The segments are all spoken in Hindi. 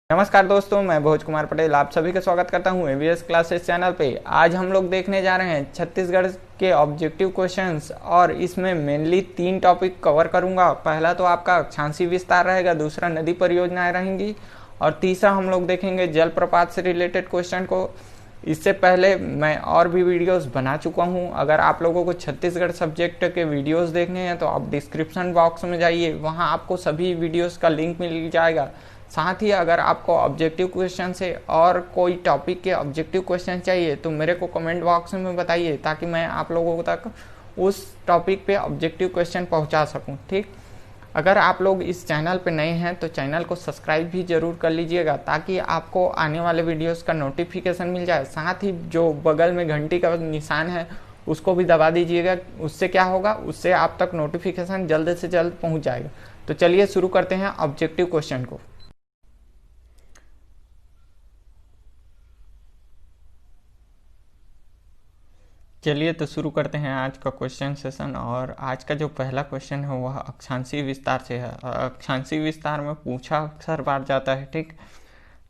नमस्कार दोस्तों, मैं भोज कुमार पटेल आप सभी का स्वागत करता हूं एवीएस क्लासेस चैनल पे। आज हम लोग देखने जा रहे हैं छत्तीसगढ़ के ऑब्जेक्टिव क्वेश्चंस और इसमें मेनली 3 टॉपिक कवर करूंगा। पहला तो आपका अक्षांशीय विस्तार रहेगा, दूसरा नदी परियोजनाएं रहेंगी और तीसरा हम लोग देखेंगे जलप्रपात से रिलेटेड क्वेश्चन को। इससे पहले मैं और भी वीडियोस बना चुका हूं। अगर आप लोगों को छत्तीसगढ़ सब्जेक्ट के वीडियोस देखने हैं तो आप डिस्क्रिप्शन बॉक्स में जाइए, वहां आपको सभी वीडियोस का लिंक मिल जाएगा। साथ ही अगर आपको ऑब्जेक्टिव क्वेश्चन से और कोई टॉपिक के ऑब्जेक्टिव क्वेश्चन चाहिए तो मेरे को कमेंट बॉक्स में बताइए, ताकि मैं आप लोगों तक उस टॉपिक पे ऑब्जेक्टिव क्वेश्चन पहुंचा सकूं। ठीक, अगर आप लोग इस चैनल पे नए हैं तो चैनल को सब्सक्राइब भी जरूर कर लीजिएगा, ताकि आपको आने वाले वीडियोस का नोटिफिकेशन मिल जाए। साथ ही जो बगल में घंटी का निशान है उसको भी दबा दीजिएगा। उससे क्या होगा, उससे आप तक नोटिफिकेशन जल्द से जल्द पहुंच जाएगा। तो चलिए शुरू करते हैं ऑब्जेक्टिव क्वेश्चन को। चलिए तो शुरू करते हैं आज का क्वेश्चन सेशन। और आज का जो पहला क्वेश्चन है वह अक्षांशीय विस्तार से है। अक्षांशीय विस्तार में पूछा अक्सर बार जाता है। ठीक,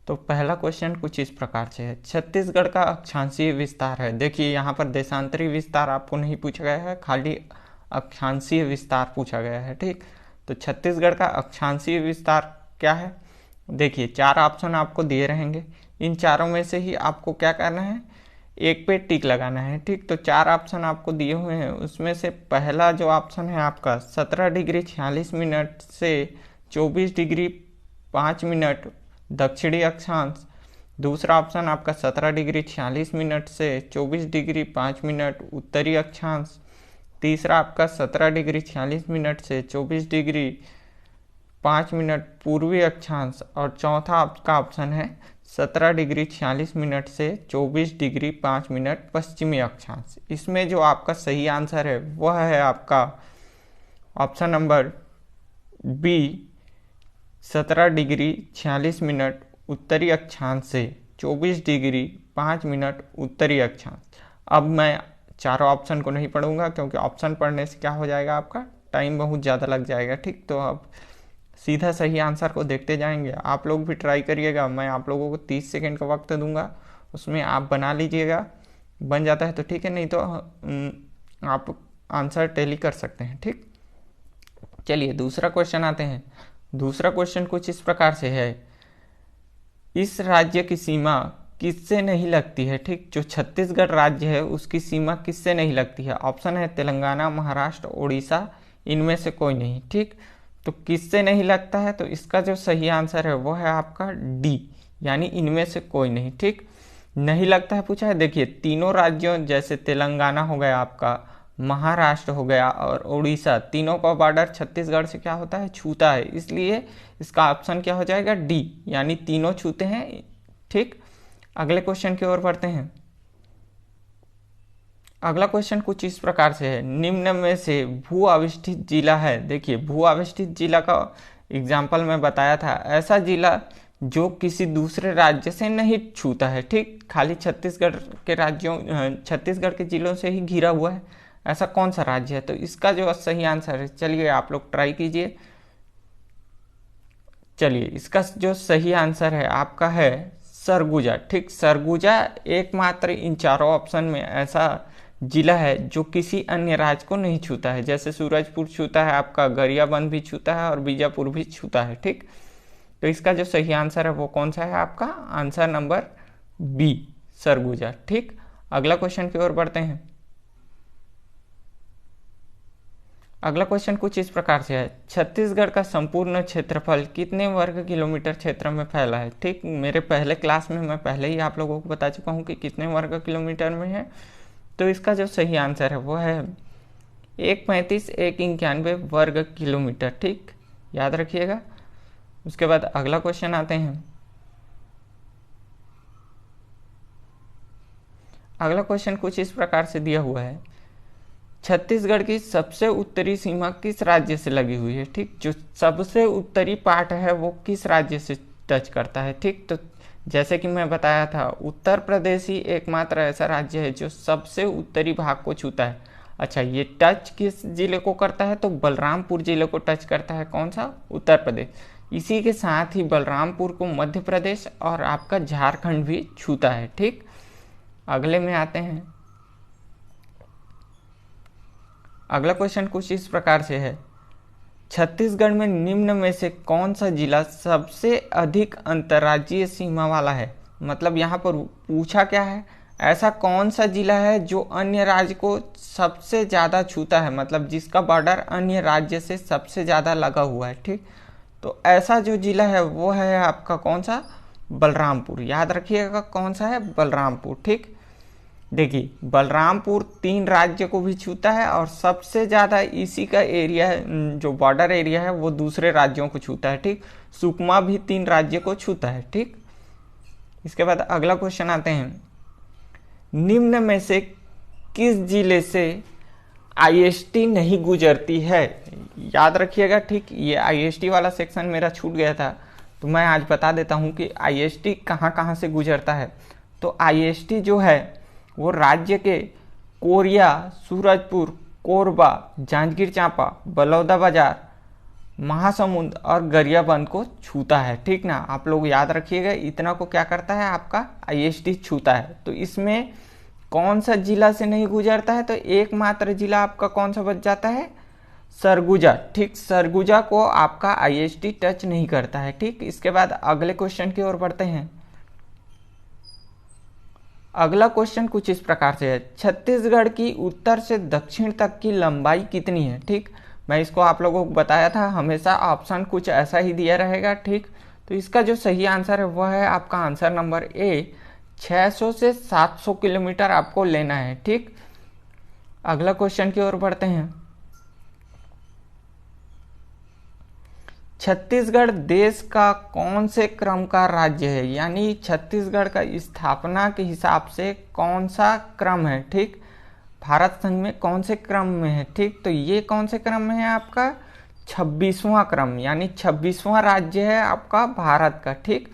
तो पहला क्वेश्चन कुछ इस प्रकार से है, छत्तीसगढ़ का अक्षांशीय विस्तार है। देखिए यहाँ पर देशांतरी विस्तार आपको नहीं पूछा गया है, खाली अक्षांशीय विस्तार पूछा गया है। ठीक, तो छत्तीसगढ़ का अक्षांशीय विस्तार क्या है, देखिए 4 ऑप्शन आपको दिए रहेंगे। इन चारों में से ही आपको क्या करना है, एक पे टिक लगाना है। ठीक, तो 4 ऑप्शन आपको दिए हुए हैं, उसमें से पहला जो ऑप्शन है आपका 17 डिग्री 46 मिनट से 24 डिग्री 5 मिनट दक्षिणी अक्षांश। दूसरा ऑप्शन आपका 17 डिग्री 46 मिनट से 24 डिग्री 5 मिनट उत्तरी अक्षांश। तीसरा आपका 17 डिग्री 46 मिनट से 24 डिग्री 5 मिनट पूर्वी अक्षांश। और चौथा आपका ऑप्शन है 17 डिग्री 46 मिनट से 24 डिग्री 5 मिनट पश्चिमी अक्षांश। इसमें जो आपका सही आंसर है वह है आपका ऑप्शन नंबर बी, 17 डिग्री 46 मिनट उत्तरी अक्षांश से 24 डिग्री 5 मिनट उत्तरी अक्षांश। अब मैं चारों ऑप्शन को नहीं पढ़ूंगा, क्योंकि ऑप्शन पढ़ने से क्या हो जाएगा, आपका टाइम बहुत ज़्यादा लग जाएगा। ठीक, तो अब सीधा सही आंसर को देखते जाएंगे। आप लोग भी ट्राई करिएगा, मैं आप लोगों को 30 सेकेंड का वक्त दूंगा, उसमें आप बना लीजिएगा। बन जाता है तो ठीक है, नहीं तो आप आंसर टैली कर सकते हैं। ठीक, चलिए दूसरा क्वेश्चन आते हैं। दूसरा क्वेश्चन कुछ इस प्रकार से है, इस राज्य की सीमा किससे नहीं लगती है। ठीक, जो छत्तीसगढ़ राज्य है उसकी सीमा किससे नहीं लगती है। ऑप्शन है तेलंगाना, महाराष्ट्र, उड़ीसा, इनमें से कोई नहीं। ठीक, तो किससे नहीं लगता है, तो इसका जो सही आंसर है वो है आपका डी, यानी इनमें से कोई नहीं। ठीक, नहीं लगता है पूछा है। देखिए तीनों राज्यों, जैसे तेलंगाना हो गया आपका, महाराष्ट्र हो गया और उड़ीसा, तीनों का बॉर्डर छत्तीसगढ़ से क्या होता है, छूता है। इसलिए इसका ऑप्शन क्या हो जाएगा, डी, यानी तीनों छूते हैं। ठीक, अगले क्वेश्चन की ओर बढ़ते हैं। अगला क्वेश्चन कुछ इस प्रकार से है, निम्न में से भू आविष्ठित जिला है। देखिए भू आविष्ठित जिला का एग्जाम्पल मैं बताया था, ऐसा जिला जो किसी दूसरे राज्य से नहीं छूता है। ठीक, खाली छत्तीसगढ़ के राज्यों, छत्तीसगढ़ के जिलों से ही घिरा हुआ है। ऐसा कौन सा राज्य है, तो इसका जो सही आंसर है, चलिए आप लोग ट्राई कीजिए। चलिए इसका जो सही आंसर है आपका है सरगुजा। ठीक, सरगुजा एकमात्र इन चारों ऑप्शन में ऐसा जिला है जो किसी अन्य राज्य को नहीं छूता है। जैसे सूरजपुर छूता है आपका, गरियाबंद भी छूता है और बीजापुर भी छूता है। ठीक, तो इसका जो सही आंसर है वो कौन सा है, आपका आंसर नंबर बी, सरगुजा। ठीक, अगला क्वेश्चन की ओर बढ़ते हैं। अगला क्वेश्चन कुछ इस प्रकार से है, छत्तीसगढ़ का संपूर्ण क्षेत्रफल कितने वर्ग किलोमीटर क्षेत्र में फैला है। ठीक, मेरे पहले क्लास में मैं पहले ही आप लोगों को बता चुका हूँ कि कितने वर्ग किलोमीटर में है। तो इसका जो सही आंसर है वो है 135,191 वर्ग किलोमीटर। ठीक, याद रखिएगा। उसके बाद अगला क्वेश्चन आते हैं। अगला क्वेश्चन कुछ इस प्रकार से दिया हुआ है, छत्तीसगढ़ की सबसे उत्तरी सीमा किस राज्य से लगी हुई है। ठीक, जो सबसे उत्तरी पार्ट है वो किस राज्य से टच करता है। ठीक, तो जैसे कि मैं बताया था, उत्तर प्रदेश ही एकमात्र ऐसा राज्य है जो सबसे उत्तरी भाग को छूता है। अच्छा, ये टच किस जिले को करता है, तो बलरामपुर जिले को टच करता है। कौन सा, उत्तर प्रदेश। इसी के साथ ही बलरामपुर को मध्य प्रदेश और आपका झारखंड भी छूता है। ठीक, अगले में आते हैं। अगला क्वेश्चन कुछ इस प्रकार से है, छत्तीसगढ़ में निम्न में से कौन सा जिला सबसे अधिक अंतर्राज्यीय सीमा वाला है। मतलब यहाँ पर पूछा क्या है, ऐसा कौन सा जिला है जो अन्य राज्य को सबसे ज़्यादा छूता है, मतलब जिसका बॉर्डर अन्य राज्य से सबसे ज़्यादा लगा हुआ है। ठीक, तो ऐसा जो जिला है वो है आपका कौन सा, बलरामपुर। याद रखिएगा कौन सा है, बलरामपुर। ठीक, देखिए बलरामपुर 3 राज्य को भी छूता है और सबसे ज़्यादा इसी का एरिया जो बॉर्डर एरिया है वो दूसरे राज्यों को छूता है। ठीक, सुकमा भी 3 राज्य को छूता है। ठीक, इसके बाद अगला क्वेश्चन आते हैं, निम्न में से किस जिले से आईएसटी नहीं गुजरती है। याद रखिएगा। ठीक, ये आईएसटी वाला सेक्शन मेरा छूट गया था, तो मैं आज बता देता हूँ कि आईएसटी कहाँ कहाँ से गुजरता है। तो आईएसटी जो है वो राज्य के कोरिया, सूरजपुर, कोरबा, जांजगीर चांपा, बलौदाबाजार, महासमुंद और गरियाबंद को छूता है। ठीक ना, आप लोग याद रखिएगा, इतना को क्या करता है आपका आईएसटी छूता है। तो इसमें कौन सा जिला से नहीं गुजरता है, तो एकमात्र जिला आपका कौन सा बच जाता है, सरगुजा। ठीक, सरगुजा को आपका आईएसटी टच नहीं करता है। ठीक, इसके बाद अगले क्वेश्चन की ओर बढ़ते हैं। अगला क्वेश्चन कुछ इस प्रकार से है, छत्तीसगढ़ की उत्तर से दक्षिण तक की लंबाई कितनी है। ठीक, मैं इसको आप लोगों को बताया था, हमेशा ऑप्शन कुछ ऐसा ही दिया रहेगा। ठीक, तो इसका जो सही आंसर है वह है आपका आंसर नंबर ए, 600 से 700 किलोमीटर आपको लेना है। ठीक, अगला क्वेश्चन की ओर बढ़ते हैं। छत्तीसगढ़ देश का कौन से क्रम का राज्य है, यानी छत्तीसगढ़ का स्थापना के हिसाब से कौन सा क्रम है। ठीक, भारत संघ में कौन से क्रम में है। ठीक, तो ये कौन से क्रम में है आपका, 26वां क्रम, यानी 26वां राज्य है आपका भारत का। ठीक,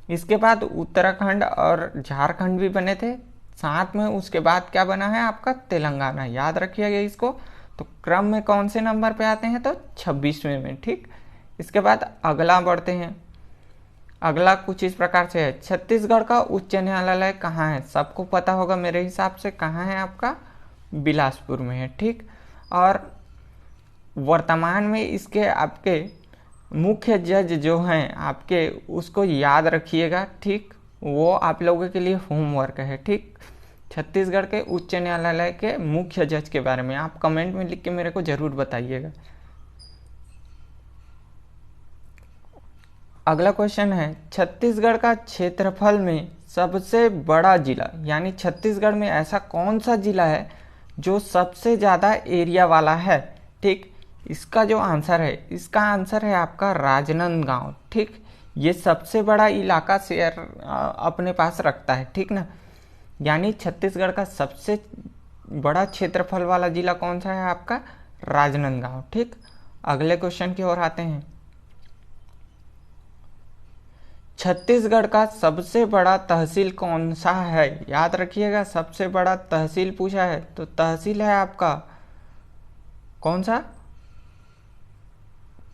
इसके बाद उत्तराखंड और झारखंड भी बने थे साथ में, उसके बाद क्या बना है आपका तेलंगाना। याद रखिएगा इसको। तो क्रम में कौन से नंबर पे आते हैं, तो 26वें में। ठीक, इसके बाद अगला बढ़ते हैं। अगला कुछ इस प्रकार से है, छत्तीसगढ़ का उच्च न्यायालय कहाँ है। सबको पता होगा मेरे हिसाब से, कहाँ है आपका, बिलासपुर में है। ठीक, और वर्तमान में इसके आपके मुख्य जज जो हैं आपके, उसको याद रखिएगा। ठीक, वो आप लोगों के लिए होमवर्क है। ठीक, छत्तीसगढ़ के उच्च न्यायालय के मुख्य जज के बारे में आप कमेंट में लिख के मेरे को जरूर बताइएगा। अगला क्वेश्चन है, छत्तीसगढ़ का क्षेत्रफल में सबसे बड़ा जिला, यानी छत्तीसगढ़ में ऐसा कौन सा जिला है जो सबसे ज़्यादा एरिया वाला है। ठीक, इसका जो आंसर है, इसका आंसर है आपका राजनांदगांव। ठीक, ये सबसे बड़ा इलाका शेयर अपने पास रखता है। ठीक ना, यानी छत्तीसगढ़ का सबसे बड़ा क्षेत्रफल वाला जिला कौन सा है आपका, राजनांदगांव। ठीक, अगले क्वेश्चन की ओर आते हैं। छत्तीसगढ़ का सबसे बड़ा तहसील कौन सा है। याद रखिएगा, सबसे बड़ा तहसील पूछा है तो तहसील है आपका कौन सा,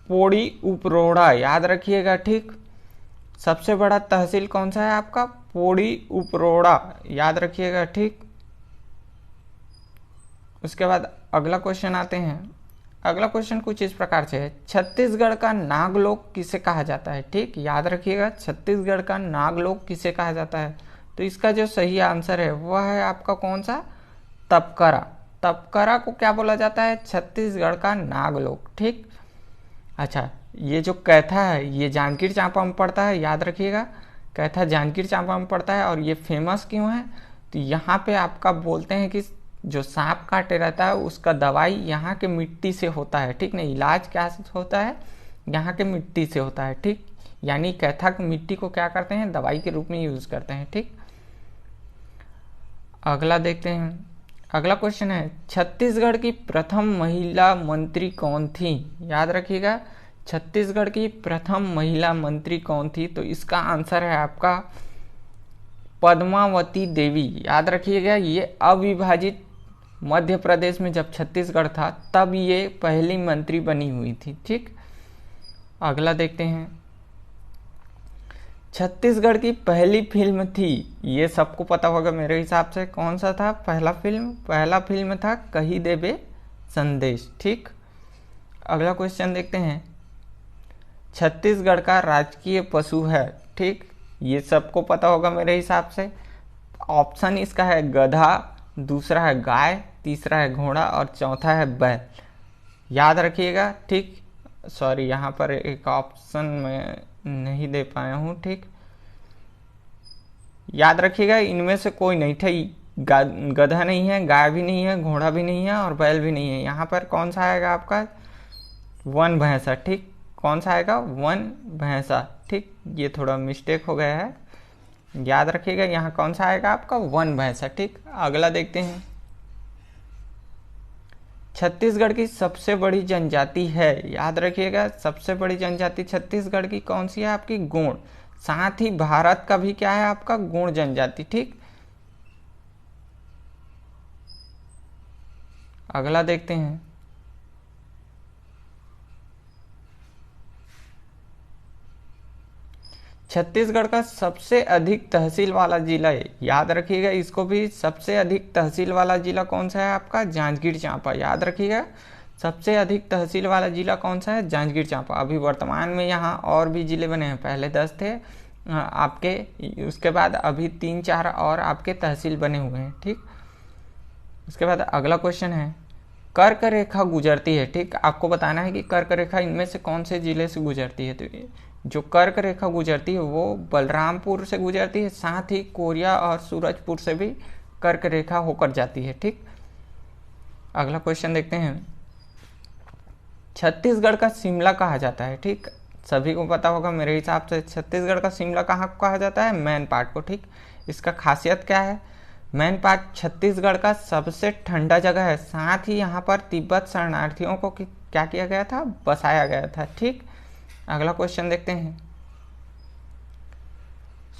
पोड़ी उपरोड़ा। याद रखिएगा। ठीक, सबसे बड़ा तहसील कौन सा है आपका, पोड़ी उपरोड़ा। याद रखिएगा। ठीक, उसके बाद अगला क्वेश्चन आते हैं। अगला क्वेश्चन कुछ इस प्रकार से है, छत्तीसगढ़ का नागलोक किसे कहा जाता है। ठीक, याद रखिएगा, छत्तीसगढ़ का नागलोक किसे कहा जाता है। तो इसका जो सही आंसर है वह है आपका कौन सा, तपकरा। तपकरा को क्या बोला जाता है, छत्तीसगढ़ का नागलोक। ठीक, अच्छा, ये जो कैथा है ये जांजगीर चांपा में पड़ता है। याद रखिएगा, कैथा जांजगीर चांपा में पड़ता है। और ये फेमस क्यों है, तो यहाँ पे आपका बोलते हैं कि जो सांप काटे रहता है उसका दवाई यहाँ के मिट्टी से होता है। ठीक ना, इलाज क्या होता है, यहाँ के मिट्टी से होता है। ठीक, यानी कैथा की मिट्टी को क्या करते हैं, दवाई के रूप में यूज करते हैं। ठीक, अगला देखते हैं। अगला क्वेश्चन है, छत्तीसगढ़ की प्रथम महिला मंत्री कौन थी। याद रखिएगा, छत्तीसगढ़ की प्रथम महिला मंत्री कौन थी। तो इसका आंसर है आपका पद्मावती देवी। याद रखिएगा, ये अविभाजित मध्य प्रदेश में जब छत्तीसगढ़ था तब ये पहली मंत्री बनी हुई थी। ठीक, अगला देखते हैं, छत्तीसगढ़ की पहली फिल्म थी, ये सबको पता होगा मेरे हिसाब से, कौन सा था पहला फिल्म था कही देबे संदेश। ठीक, अगला क्वेश्चन देखते हैं, छत्तीसगढ़ का राजकीय पशु है। ठीक, ये सबको पता होगा मेरे हिसाब से। ऑप्शन इसका है गधा, दूसरा है गाय, तीसरा है घोड़ा और चौथा है बैल। याद रखिएगा। ठीक, सॉरी यहाँ पर एक ऑप्शन मैं नहीं दे पाया हूँ। ठीक, याद रखिएगा इनमें से कोई नहीं था, गधा नहीं है, गाय भी नहीं है, घोड़ा भी नहीं है और बैल भी नहीं है। यहाँ पर कौन सा आएगा आपका, वन भैंसा। ठीक, कौन सा आएगा, वन भैंसा। ठीक, ये थोड़ा मिस्टेक हो गया है, याद रखिएगा यहाँ कौन सा आएगा आपका, वन भैंसा। ठीक, अगला देखते हैं, छत्तीसगढ़ की सबसे बड़ी जनजाति है, याद रखिएगा सबसे बड़ी जनजाति छत्तीसगढ़ की कौन सी है आपकी, गोंड। साथ ही भारत का भी क्या है आपका, गोंड जनजाति। ठीक, अगला देखते हैं, छत्तीसगढ़ का सबसे अधिक तहसील वाला जिला है, याद रखिएगा इसको भी, सबसे अधिक तहसील वाला जिला कौन सा है आपका, जांजगीर चांपा। याद रखिएगा सबसे अधिक तहसील वाला जिला कौन सा है, जांजगीर चांपा। अभी वर्तमान में यहाँ और भी जिले बने हैं, पहले 10 थे आपके, उसके बाद अभी 3-4 और आपके तहसील बने हुए हैं। ठीक, उसके बाद अगला क्वेश्चन है, कर्क रेखा गुजरती है। ठीक, आपको बताना है कि कर्क रेखा इनमें से कौन से जिले से गुजरती है। तो जो कर्क रेखा गुजरती है वो बलरामपुर से गुजरती है, साथ ही कोरिया और सूरजपुर से भी कर्क रेखा होकर जाती है। ठीक, अगला क्वेश्चन देखते हैं, छत्तीसगढ़ का शिमला कहा जाता है। ठीक, सभी को पता होगा मेरे हिसाब से, छत्तीसगढ़ का शिमला कहाँ कहा जाता है, मैन पाट को। ठीक, इसका खासियत क्या है, मैन पाट छत्तीसगढ़ का सबसे ठंडा जगह है, साथ ही यहाँ पर तिब्बत शरणार्थियों को क्या किया गया था, बसाया गया था। ठीक, अगला क्वेश्चन देखते हैं,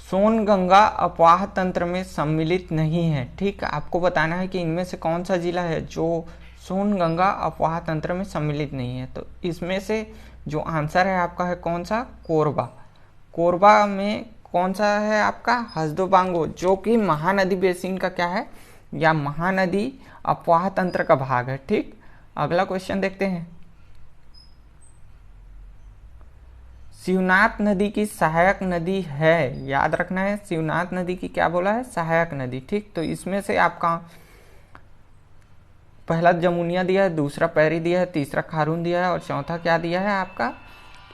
सोनगंगा अपवाह तंत्र में सम्मिलित नहीं है। ठीक, आपको बताना है कि इनमें से कौन सा जिला है जो सोनगंगा अपवाह तंत्र में सम्मिलित नहीं है। तो इसमें से जो आंसर है आपका है कौन सा, कोरबा। कोरबा में कौन सा है आपका, हसदोबांगो, जो कि महानदी बेसिन का क्या है, या महानदी अपवाह तंत्र का भाग है। ठीक, अगला क्वेश्चन देखते हैं, शिवनाथ नदी की सहायक नदी है, याद रखना है शिवनाथ नदी की क्या बोला है, सहायक नदी। ठीक, तो इसमें से आपका पहला जमुनिया दिया है, दूसरा पैरी दिया है, तीसरा खारून दिया है और चौथा क्या दिया है आपका,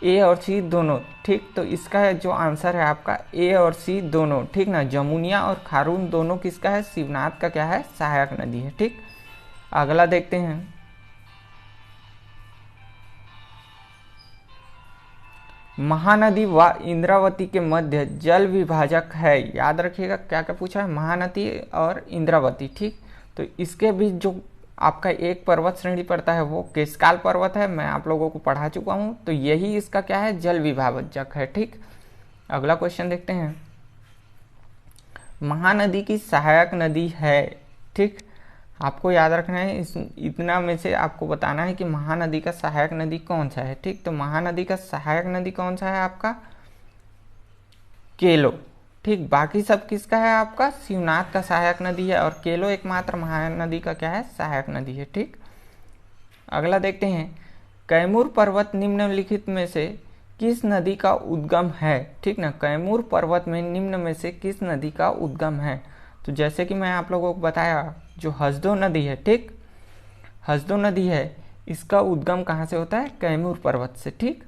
ए और सी दोनों। ठीक, तो इसका है जो आंसर है आपका ए और सी दोनों। ठीक ना, जमुनिया और खारून दोनों किसका है, शिवनाथ का क्या है, सहायक नदी है। ठीक, अगला देखते हैं, महानदी व इंद्रावती के मध्य जल विभाजक है, याद रखिएगा क्या क्या पूछा है, महानदी और इंद्रावती। ठीक, तो इसके बीच जो आपका एक पर्वत श्रेणी पड़ता है वो केशकाल पर्वत है, मैं आप लोगों को पढ़ा चुका हूं, तो यही इसका क्या है, जल विभाजक है। ठीक, अगला क्वेश्चन देखते हैं, महानदी की सहायक नदी है। ठीक, आपको याद रखना है, इतना में से आपको बताना है कि महानदी का सहायक नदी कौन सा है। ठीक, तो महानदी का सहायक नदी कौन सा है आपका, केलो। ठीक, बाकी सब किसका है आपका, शिवनाथ का सहायक नदी है और केलो एकमात्र महानदी का क्या है, सहायक नदी है। ठीक, अगला देखते हैं, कैमूर पर्वत निम्नलिखित में से किस नदी का उद्गम है। ठीक ना, कैमूर पर्वत में निम्न में से किस नदी का उद्गम है। तो जैसे कि मैं आप लोगों को बताया, जो हसदो नदी है, ठीक, हसदो नदी है, इसका उद्गम कहाँ से होता है, कैमूर पर्वत से। ठीक,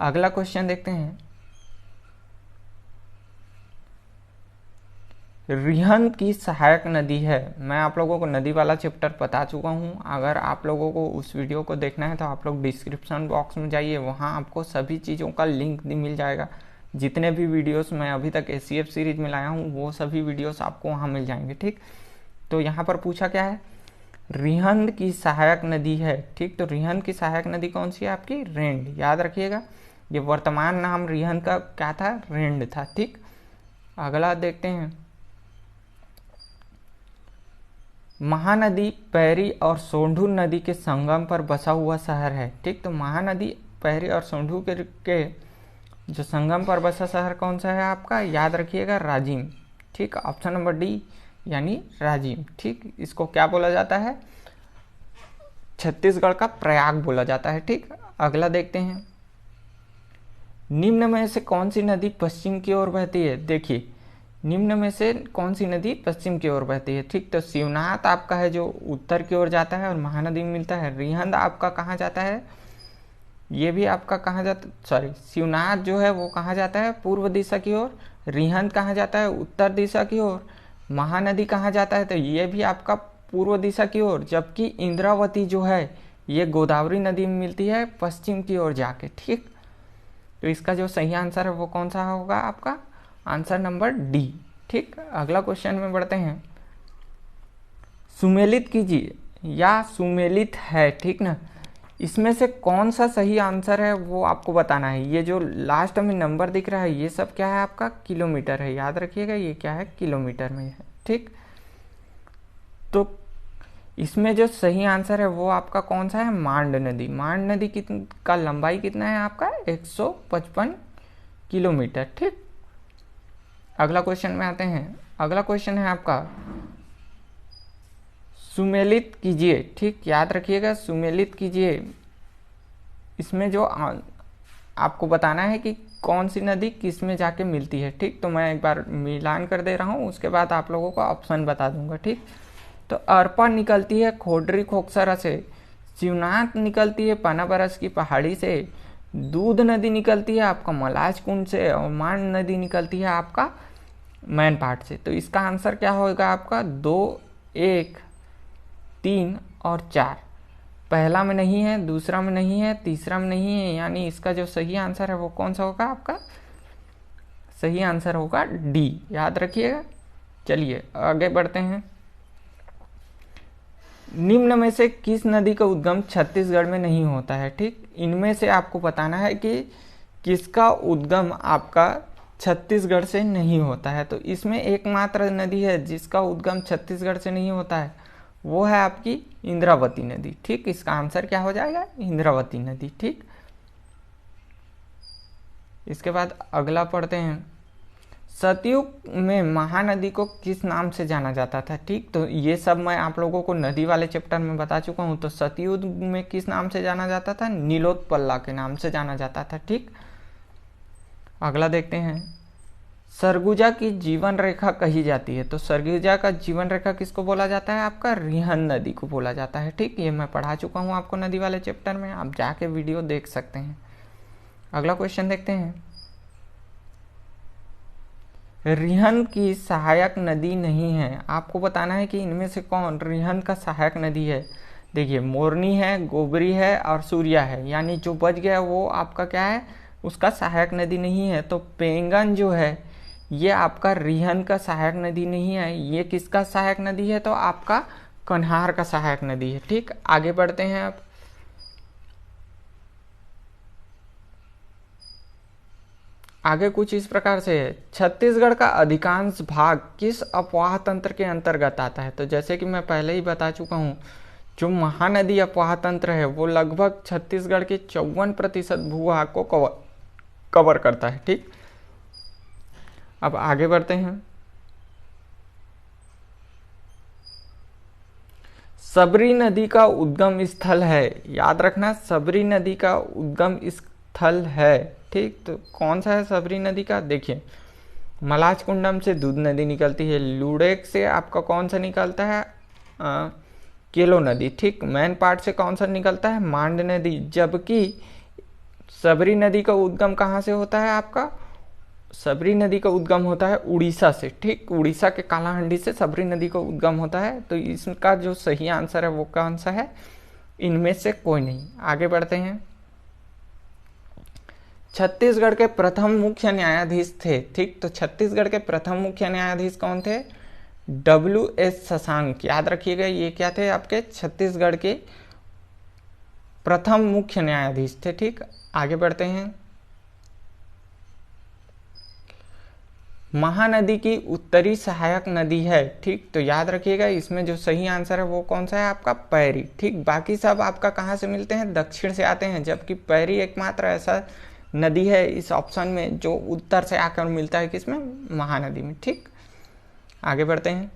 अगला क्वेश्चन देखते हैं, रिहंद की सहायक नदी है। मैं आप लोगों को नदी वाला चैप्टर बता चुका हूँ, अगर आप लोगों को उस वीडियो को देखना है तो आप लोग डिस्क्रिप्शन बॉक्स में जाइए, वहाँ आपको सभी चीज़ों का लिंक मिल जाएगा। जितने भी वीडियोस मैं अभी तक एसीएफ सीरीज में लाया हूँ वो सभी वीडियोस आपको वहाँ मिल जाएंगे। ठीक, तो यहाँ पर पूछा क्या है, रिहंद की सहायक नदी है। ठीक, तो रिहंद की सहायक नदी कौन सी है आपकी, रेंड। याद रखिएगा, ये वर्तमान नाम रिहंद का क्या था, रेंड था। ठीक, अगला देखते हैं, महानदी पैरी और सोंढूर नदी के संगम पर बसा हुआ शहर है। ठीक, तो महानदी पहरी और सोंढू के जो संगम पर बसा शहर कौन सा है आपका, याद रखिएगा राजिम। ठीक, ऑप्शन नंबर डी यानी राजिम। ठीक, इसको क्या बोला जाता है, छत्तीसगढ़ का प्रयाग बोला जाता है। ठीक, अगला देखते हैं, निम्न में से कौन सी नदी पश्चिम की ओर बहती है। देखिए, निम्न में से कौन सी नदी पश्चिम की ओर बहती है। ठीक, तो शिवनाथ आपका है जो उत्तर की ओर जाता है और महानदी में मिलता है। रिहंद आपका कहाँ जाता है, ये भी आपका कहाँ जाता, सॉरी, शिवनाथ जो है वो कहाँ जाता है, पूर्व दिशा की ओर। रिहंद कहाँ जाता है, उत्तर दिशा की ओर। महानदी कहाँ जाता है, तो ये भी आपका पूर्व दिशा की ओर। जबकि इंद्रावती जो है ये गोदावरी नदी में मिलती है पश्चिम की ओर जाके। ठीक, तो इसका जो सही आंसर है वो कौन सा होगा आपका, आंसर नंबर डी। ठीक, अगला क्वेश्चन में बढ़ते हैं, सुमेलित कीजिए या सुमेलित है, ठीक ना, इसमें से कौन सा सही आंसर है वो आपको बताना है। ये जो लास्ट में नंबर दिख रहा है ये सब क्या है आपका, किलोमीटर है, याद रखिएगा ये क्या है, किलोमीटर में है। ठीक, तो इसमें जो सही आंसर है वो आपका कौन सा है, मांड नदी। मांड नदी का लंबाई कितना है आपका, 155 किलोमीटर। ठीक, अगला क्वेश्चन में आते हैं, अगला क्वेश्चन है आपका, सुमेलित कीजिए। ठीक, याद रखिएगा सुमेलित कीजिए, इसमें जो आपको बताना है कि कौन सी नदी किस में जाके मिलती है। ठीक, तो मैं एक बार मिलान कर दे रहा हूँ, उसके बाद आप लोगों को ऑप्शन बता दूंगा। ठीक, तो अरपा निकलती है खोडरी खोखसरा से, शिवनाथ निकलती है पनाबरस की पहाड़ी से, दूध नदी निकलती है आपका मलाज कुंड से, और मांड नदी निकलती है आपका मैनपाट से। तो इसका आंसर क्या होगा आपका, 2, 1, 3 और 4। पहला में नहीं है, दूसरा में नहीं है, तीसरा में नहीं है, यानी इसका जो सही आंसर है वो कौन सा होगा आपका, सही आंसर होगा डी, याद रखिएगा। चलिए आगे बढ़ते हैं, निम्न में से किस नदी का उद्गम छत्तीसगढ़ में नहीं होता है। ठीक, इनमें से आपको बताना है कि किसका उद्गम आपका छत्तीसगढ़ से नहीं होता है। तो इसमें एकमात्र नदी है जिसका उद्गम छत्तीसगढ़ से नहीं होता है, वो है आपकी इंद्रावती नदी। ठीक, इसका आंसर क्या हो जाएगा, इंद्रावती नदी। ठीक, इसके बाद अगला पढ़ते हैं, सतयुग में महानदी को किस नाम से जाना जाता था। ठीक, तो ये सब मैं आप लोगों को नदी वाले चैप्टर में बता चुका हूँ। तो सतयुग में किस नाम से जाना जाता था, नीलोत्पला के नाम से जाना जाता था। ठीक, अगला देखते हैं, सरगुजा की जीवन रेखा कही जाती है। तो सरगुजा का जीवन रेखा किसको बोला जाता है आपका, रिहंद नदी को बोला जाता है। ठीक, ये मैं पढ़ा चुका हूँ आपको नदी वाले चैप्टर में, आप जाके वीडियो देख सकते हैं। अगला क्वेश्चन देखते हैं, रिहंद की सहायक नदी नहीं है, आपको बताना है कि इनमें से कौन रिहंद का सहायक नदी है। देखिए, मोरनी है, गोबरी है और सूर्या है, यानी जो बच गया वो आपका क्या है, उसका सहायक नदी नहीं है। तो पेंगन जो है ये आपका रिहंद का सहायक नदी नहीं है, ये किसका सहायक नदी है, तो आपका कन्हार का सहायक नदी है। ठीक, आगे बढ़ते हैं आप, आगे कुछ इस प्रकार से है, छत्तीसगढ़ का अधिकांश भाग किस अपवाह तंत्र के अंतर्गत आता है। तो जैसे कि मैं पहले ही बता चुका हूँ, जो महानदी अपवाह तंत्र है वो लगभग छत्तीसगढ़ के 54% भूभाग को कवर करता है। ठीक, अब आगे बढ़ते हैं, सबरी नदी का उद्गम स्थल है, याद रखना सबरी नदी का उद्गम स्थल है। ठीक, तो कौन सा है सबरी नदी का, देखिए मलाज कुंडम से दूध नदी निकलती है, लुड़ेक से आपका कौन सा निकलता है, केलो नदी। ठीक, मैन पार्ट से कौन सा निकलता है, मांड नदी। जबकि सबरी नदी का उद्गम कहाँ से होता है आपका, सबरी नदी का उद्गम होता है उड़ीसा से। ठीक, उड़ीसा के कालाहांडी से सबरी नदी का उद्गम होता है। तो इसका जो सही आंसर है वो कौन सा है, इनमें से कोई नहीं। आगे बढ़ते हैं, छत्तीसगढ़ के प्रथम मुख्य न्यायाधीश थे। ठीक, तो छत्तीसगढ़ के प्रथम मुख्य न्यायाधीश कौन थे, WS शशांक, याद रखिएगा ये क्या थे आपके छत्तीसगढ़ के प्रथम मुख्य न्यायाधीश थे। ठीक, आगे बढ़ते हैं, महानदी की उत्तरी सहायक नदी है। ठीक, तो याद रखिएगा इसमें जो सही आंसर है वो कौन सा है आपका, पैरी। ठीक, बाकी सब आपका कहाँ से मिलते हैं, दक्षिण से आते हैं, जबकि पैरी एकमात्र ऐसा नदी है इस ऑप्शन में जो उत्तर से आकर मिलता है किसमें, महानदी में। ठीक, आगे बढ़ते हैं।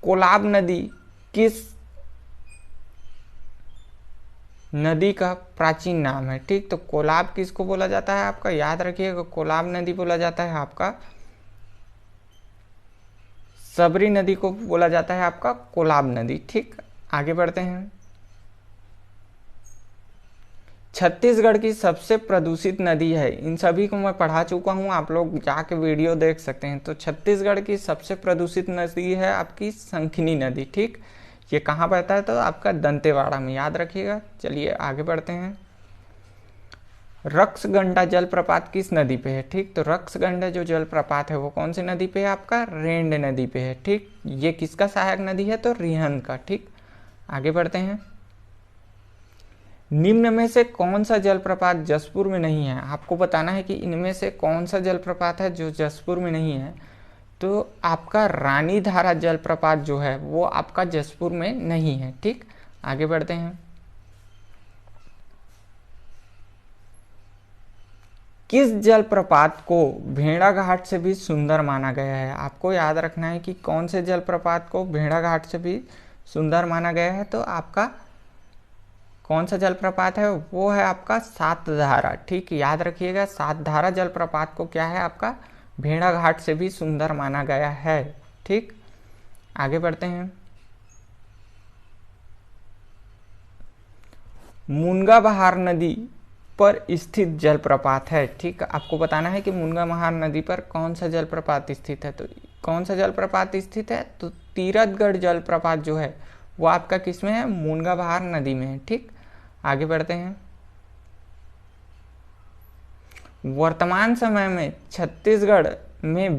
कोलाब नदी किस नदी का प्राचीन नाम है। ठीक, तो कोलाब किसको बोला जाता है आपका, याद रखिएगा कोलाब नदी बोला जाता है आपका, सबरी नदी को बोला जाता है आपका कोलाब नदी। ठीक, आगे बढ़ते हैं। छत्तीसगढ़ की सबसे प्रदूषित नदी है, इन सभी को मैं पढ़ा चुका हूं, आप लोग जाके वीडियो देख सकते हैं। तो छत्तीसगढ़ की सबसे प्रदूषित नदी है आपकी शंखिनी नदी। ठीक, ये कहाँ बहता है, तो आपका दंतेवाड़ा में, याद रखिएगा। चलिए आगे बढ़ते हैं। रक्सगंडा जलप्रपात किस नदी पे है। ठीक, तो रक्सगंडा जो जलप्रपात है वो कौन सी नदी पे है आपका, रेंड नदी पे है। ठीक, ये किसका सहायक नदी है, तो रिहंद का। ठीक, आगे बढ़ते हैं। निम्न में से कौन सा जलप्रपात जसपुर में नहीं है, आपको बताना है कि इनमें से कौन सा जलप्रपात है जो जसपुर में नहीं है। तो आपका रानी धारा जलप्रपात जो है वो आपका जसपुर में नहीं है। ठीक, आगे बढ़ते हैं। किस जलप्रपात को भेड़ाघाट से भी सुंदर माना गया है, आपको याद रखना है कि कौन से जलप्रपात को भेड़ाघाट से भी सुंदर माना गया है। तो आपका कौन सा जलप्रपात है, वो है आपका सातधारा। ठीक, याद रखिएगा सातधारा जलप्रपात को क्या है आपका, भेड़ाघाट से भी सुंदर माना गया है। ठीक, आगे बढ़ते हैं। मुनगा बहार नदी पर स्थित जलप्रपात है। ठीक, आपको बताना है कि मुनगा बहार नदी पर कौन सा जलप्रपात स्थित है। तो कौन सा जलप्रपात स्थित है, तो तीरथगढ़ जलप्रपात जो है वो आपका किसमें है, मुनगा बहार नदी में है। ठीक, आगे बढ़ते हैं। वर्तमान समय में छत्तीसगढ़ में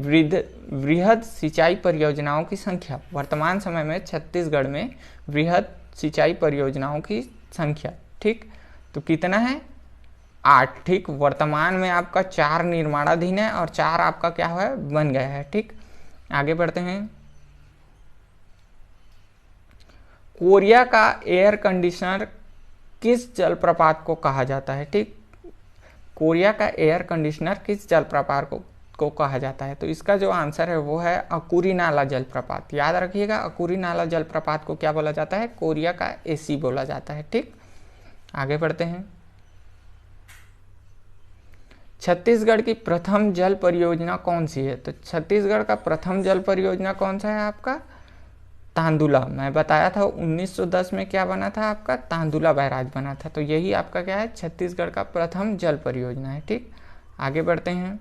वृहद सिंचाई परियोजनाओं की संख्या, वर्तमान समय में छत्तीसगढ़ में वृहद सिंचाई परियोजनाओं की संख्या, ठीक, तो कितना है, 8। ठीक, वर्तमान में आपका 4 निर्माणाधीन है और 4 आपका क्या है, बन गया है। ठीक, आगे बढ़ते हैं। कोरिया का एयर कंडीशनर किस जलप्रपात को कहा जाता है। ठीक, कोरिया का एयर कंडीशनर किस जलप्रपात को कहा जाता है। तो इसका जो आंसर है वो है अकुरी नाला जलप्रपात। याद रखिएगा अकुरी नाला जलप्रपात को क्या बोला जाता है, कोरिया का एसी बोला जाता है। ठीक, आगे बढ़ते हैं। छत्तीसगढ़ की प्रथम जल परियोजना कौन सी है। तो छत्तीसगढ़ का प्रथम जल परियोजना कौन सा है आपका, तांदुला। मैं बताया था 1910 में क्या बना था आपका, तांदुला बैराज बना था। तो यही आपका क्या है, छत्तीसगढ़ का प्रथम जल परियोजना है। ठीक, आगे बढ़ते हैं।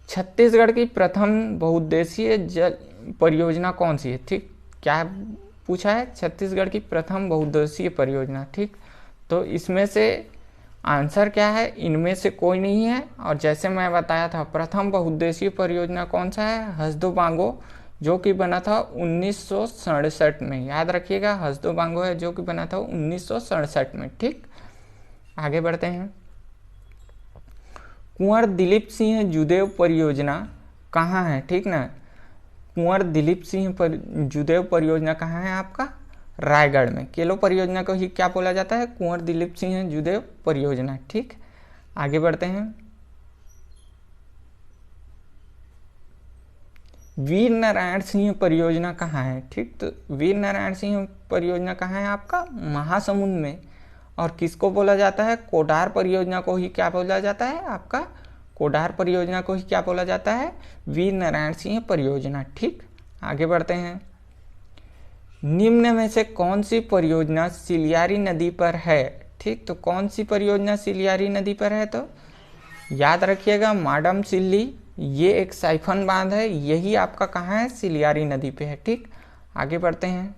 छत्तीसगढ़ की प्रथम बहुउद्देशीय जल परियोजना कौन सी है। ठीक, क्या पूछा है, छत्तीसगढ़ की प्रथम बहुउद्देशीय परियोजना। ठीक, तो इसमें से आंसर क्या है, इनमें से कोई नहीं है। और जैसे मैं बताया था प्रथम बहुउद्देशीय परियोजना कौन सा है, हसदो बांगो, जो कि बना था 1967 में। याद रखिएगा हसदो बांगो है जो कि बना था 1967 में। ठीक, आगे बढ़ते हैं। कुंवर दिलीप सिंह जुदेव परियोजना कहाँ है। ठीक ना, कुंवर दिलीप सिंह जुदेव परियोजना कहाँ है आपका, रायगढ़ में। केलो परियोजना को ही क्या बोला जाता है, कुंवर दिलीप सिंह जुदेव परियोजना। ठीक, आगे बढ़ते हैं। वीर नारायण सिंह परियोजना कहाँ है। ठीक, तो वीर नारायण सिंह परियोजना कहाँ है आपका, महासमुंद में। और किसको बोला जाता है, कोडार परियोजना को ही क्या बोला जाता है आपका, कोडार परियोजना को ही क्या बोला जाता है, वीर नारायण सिंह परियोजना। ठीक, आगे बढ़ते हैं। निम्न में से कौन सी परियोजना सिलियारी नदी पर है। ठीक, तो कौन सी परियोजना सिलियारी नदी पर है, तो याद रखिएगा माडम सिल्ली, ये एक साइफन बांध है, यही आपका कहाँ है, सिलियारी नदी पे है। ठीक, आगे बढ़ते हैं।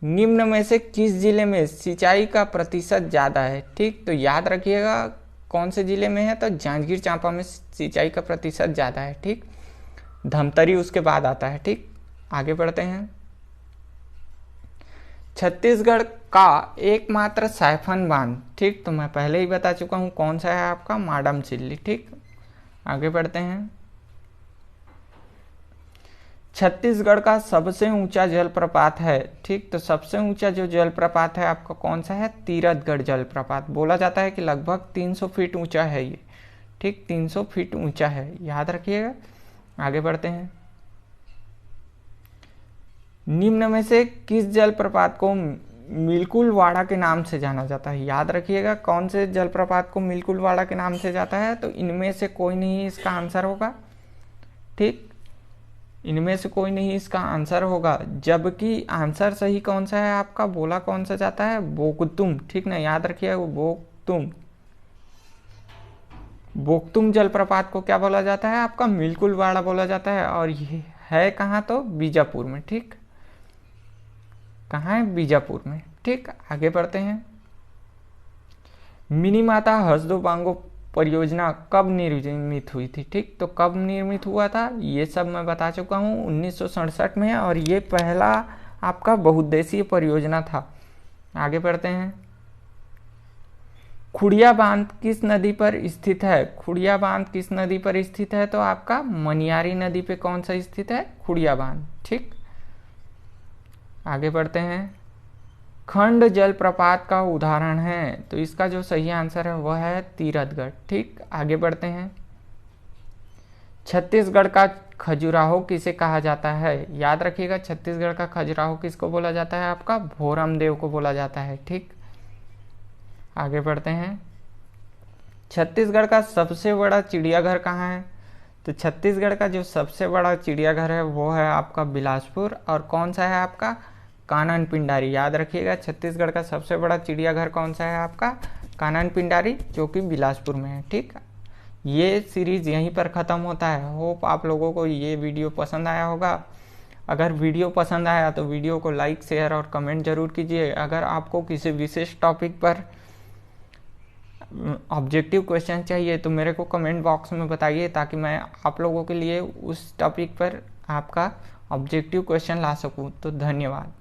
निम्न में से किस जिले में सिंचाई का प्रतिशत ज़्यादा है। ठीक, तो याद रखिएगा कौन से जिले में है, तो जांजगीर चांपा में सिंचाई का प्रतिशत ज़्यादा है। ठीक, धमतरी उसके बाद आता है। ठीक, आगे बढ़ते हैं। छत्तीसगढ़ का एकमात्र साइफन बांध। ठीक, तो मैं पहले ही बता चुका हूँ कौन सा है आपका, माडम सिल्ली। ठीक, आगे बढ़ते हैं। छत्तीसगढ़ का सबसे ऊंचा जलप्रपात है, ठीक। तो सबसे ऊंचा जो जलप्रपात है आपका कौन सा है? तीरथगढ़ जलप्रपात। बोला जाता है कि लगभग 300 फीट ऊंचा है ये, ठीक। 300 फीट ऊंचा है, याद रखिएगा। आगे बढ़ते हैं। निम्न में से किस जलप्रपात को मिलकुलवाड़ा के नाम से जाना जाता है? याद रखिएगा, कौन से जलप्रपात को मिलकुलवाड़ा के नाम से जाता है? तो इनमें से कोई नहीं इसका आंसर होगा, ठीक। इनमें से कोई नहीं इसका आंसर होगा, जबकि आंसर सही कौन सा है आपका? बोला कौन सा जाता है? बोगतुम, ठीक ना, याद रखिएगा, वो बोगतुम। बोगतुम जलप्रपात को क्या बोला जाता है आपका? मिलकुलवाड़ा बोला जाता है। और ये है कहाँ? तो बीजापुर में, ठीक। कहाँ है? बीजापुर में, ठीक। आगे बढ़ते हैं। मिनी माता हसदो बांगो परियोजना कब निर्मित हुई थी? ठीक। तो कब निर्मित हुआ था ये सब मैं बता चुका हूँ, 1967 में। और ये पहला आपका बहुउद्देशीय परियोजना था। आगे बढ़ते हैं। खुड़िया बांध किस नदी पर स्थित है? खुड़िया बांध किस नदी पर स्थित है? तो आपका मनियारी नदी पे कौन सा स्थित है? खुड़िया बांध, ठीक। आगे बढ़ते हैं। खंड जलप्रपात का उदाहरण है, तो इसका जो सही आंसर है वह है तीरथगढ़, ठीक। आगे बढ़ते हैं। छत्तीसगढ़ का खजुराहो किसे कहा जाता है? याद रखिएगा, छत्तीसगढ़ का खजुराहो किसको बोला जाता है? आपका भोरम देव को बोला जाता है, ठीक। आगे बढ़ते हैं। छत्तीसगढ़ का सबसे बड़ा चिड़ियाघर कहाँ है? तो छत्तीसगढ़ का जो सबसे बड़ा चिड़ियाघर है वो है आपका बिलासपुर। और कौन सा है आपका? कानन पिंडारी। याद रखिएगा, छत्तीसगढ़ का सबसे बड़ा चिड़ियाघर कौन सा है आपका? कानन पिंडारी, जो कि बिलासपुर में है, ठीक। ये सीरीज यहीं पर ख़त्म होता है। होप आप लोगों को ये वीडियो पसंद आया होगा। अगर वीडियो पसंद आया तो वीडियो को लाइक, शेयर और कमेंट जरूर कीजिए। अगर आपको किसी विशेष टॉपिक पर ऑब्जेक्टिव क्वेश्चन चाहिए तो मेरे को कमेंट बॉक्स में बताइए, ताकि मैं आप लोगों के लिए उस टॉपिक पर आपका ऑब्जेक्टिव क्वेश्चन ला सकूं। तो धन्यवाद।